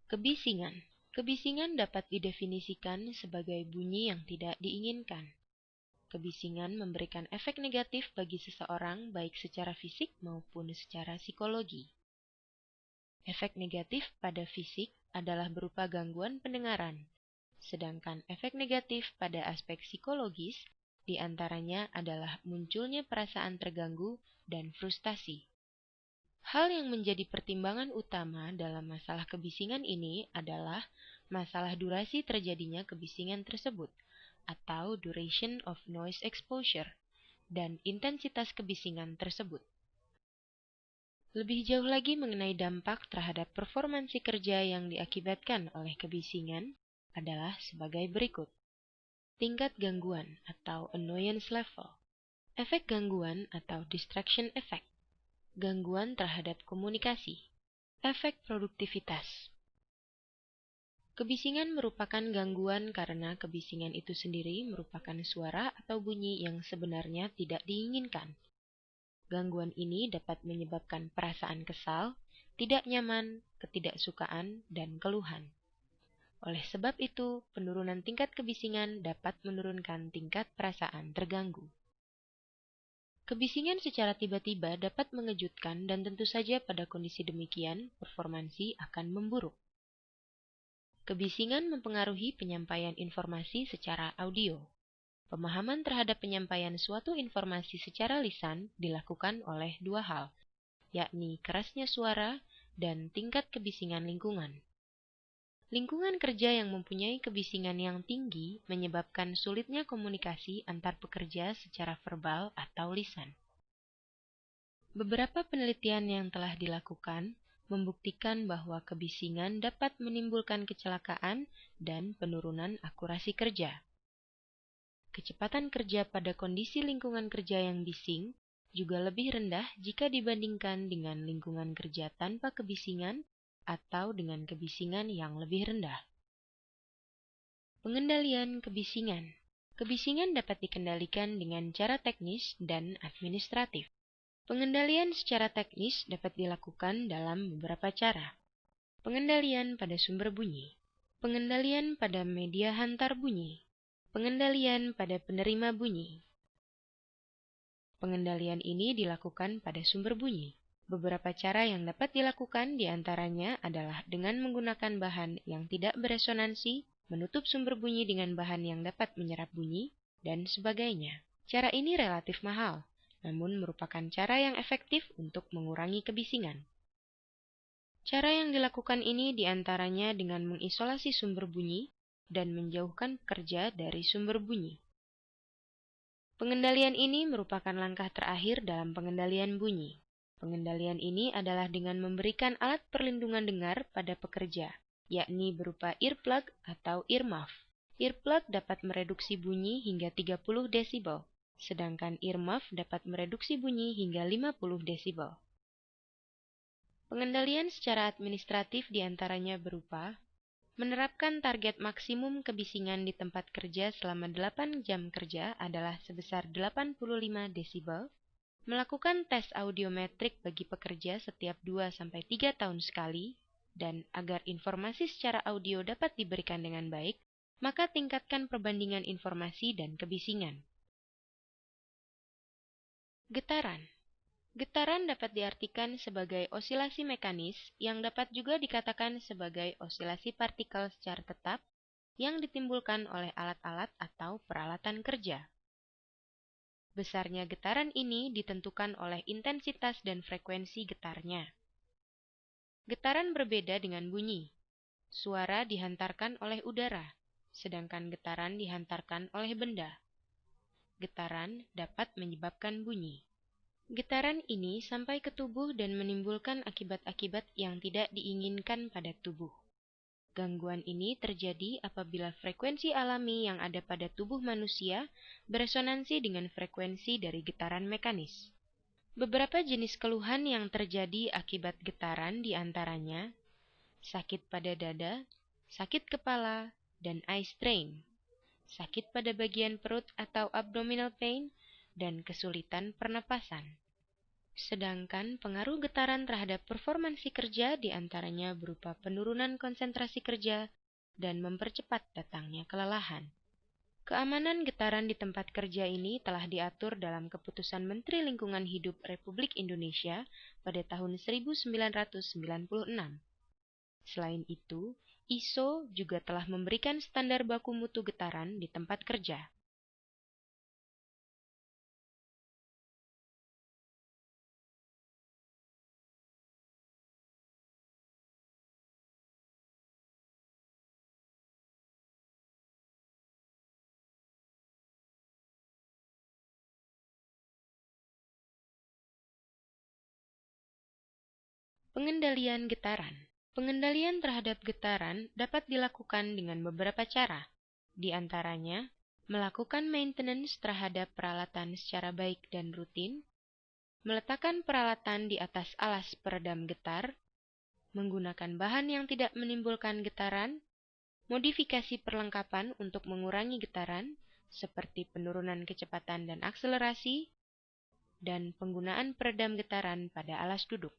Kebisingan. Kebisingan dapat didefinisikan sebagai bunyi yang tidak diinginkan. Kebisingan memberikan efek negatif bagi seseorang baik secara fisik maupun secara psikologi. Efek negatif pada fisik adalah berupa gangguan pendengaran, sedangkan efek negatif pada aspek psikologis diantaranya adalah munculnya perasaan terganggu dan frustasi. Hal yang menjadi pertimbangan utama dalam masalah kebisingan ini adalah masalah durasi terjadinya kebisingan tersebut, atau duration of noise exposure, dan intensitas kebisingan tersebut. Lebih jauh lagi mengenai dampak terhadap performansi kerja yang diakibatkan oleh kebisingan adalah sebagai berikut. Tingkat gangguan atau annoyance level. Efek gangguan atau distraction effect. Gangguan terhadap komunikasi. Efek produktivitas. Kebisingan merupakan gangguan karena kebisingan itu sendiri merupakan suara atau bunyi yang sebenarnya tidak diinginkan. Gangguan ini dapat menyebabkan perasaan kesal, tidak nyaman, ketidaksukaan, dan keluhan. Oleh sebab itu, penurunan tingkat kebisingan dapat menurunkan tingkat perasaan terganggu. Kebisingan secara tiba-tiba dapat mengejutkan dan tentu saja pada kondisi demikian, performansi akan memburuk. Kebisingan mempengaruhi penyampaian informasi secara audio. Pemahaman terhadap penyampaian suatu informasi secara lisan dilakukan oleh dua hal, yakni kerasnya suara dan tingkat kebisingan lingkungan. Lingkungan kerja yang mempunyai kebisingan yang tinggi menyebabkan sulitnya komunikasi antar pekerja secara verbal atau lisan. Beberapa penelitian yang telah dilakukan membuktikan bahwa kebisingan dapat menimbulkan kecelakaan dan penurunan akurasi kerja. Kecepatan kerja pada kondisi lingkungan kerja yang bising juga lebih rendah jika dibandingkan dengan lingkungan kerja tanpa kebisingan atau dengan kebisingan yang lebih rendah. Pengendalian kebisingan. Kebisingan dapat dikendalikan dengan cara teknis dan administratif. Pengendalian secara teknis dapat dilakukan dalam beberapa cara. Pengendalian pada sumber bunyi. Pengendalian pada media hantar bunyi. Pengendalian pada penerima bunyi. Pengendalian ini dilakukan pada sumber bunyi. Beberapa cara yang dapat dilakukan diantaranya adalah dengan menggunakan bahan yang tidak beresonansi, menutup sumber bunyi dengan bahan yang dapat menyerap bunyi, dan sebagainya. Cara ini relatif mahal, namun merupakan cara yang efektif untuk mengurangi kebisingan. Cara yang dilakukan ini diantaranya dengan mengisolasi sumber bunyi dan menjauhkan pekerja dari sumber bunyi. Pengendalian ini merupakan langkah terakhir dalam pengendalian bunyi. Pengendalian ini adalah dengan memberikan alat perlindungan dengar pada pekerja, yakni berupa earplug atau earmuff. Earplug dapat mereduksi bunyi hingga 30 desibel, sedangkan earmuff dapat mereduksi bunyi hingga 50 desibel. Pengendalian secara administratif diantaranya berupa menerapkan target maksimum kebisingan di tempat kerja selama 8 jam kerja adalah sebesar 85 desibel, melakukan tes audiometrik bagi pekerja setiap 2-3 tahun sekali, dan agar informasi secara audio dapat diberikan dengan baik, maka tingkatkan perbandingan informasi dan kebisingan. Getaran. Getaran dapat diartikan sebagai osilasi mekanis yang dapat juga dikatakan sebagai osilasi partikel secara tetap yang ditimbulkan oleh alat-alat atau peralatan kerja. Besarnya getaran ini ditentukan oleh intensitas dan frekuensi getarnya. Getaran berbeda dengan bunyi. Suara dihantarkan oleh udara, sedangkan getaran dihantarkan oleh benda. Getaran dapat menyebabkan bunyi. Getaran ini sampai ke tubuh dan menimbulkan akibat-akibat yang tidak diinginkan pada tubuh. Gangguan ini terjadi apabila frekuensi alami yang ada pada tubuh manusia beresonansi dengan frekuensi dari getaran mekanis. Beberapa jenis keluhan yang terjadi akibat getaran diantaranya sakit pada dada, sakit kepala, dan eye strain, sakit pada bagian perut atau abdominal pain, dan kesulitan pernapasan. Sedangkan pengaruh getaran terhadap performansi kerja diantaranya berupa penurunan konsentrasi kerja dan mempercepat datangnya kelelahan. Keamanan getaran di tempat kerja ini telah diatur dalam Keputusan Menteri Lingkungan Hidup Republik Indonesia pada tahun 1996. Selain itu, ISO juga telah memberikan standar baku mutu getaran di tempat kerja. Pengendalian getaran. Pengendalian terhadap getaran dapat dilakukan dengan beberapa cara, di antaranya melakukan maintenance terhadap peralatan secara baik dan rutin, meletakkan peralatan di atas alas peredam getar, menggunakan bahan yang tidak menimbulkan getaran, modifikasi perlengkapan untuk mengurangi getaran, seperti penurunan kecepatan dan akselerasi, dan penggunaan peredam getaran pada alas duduk.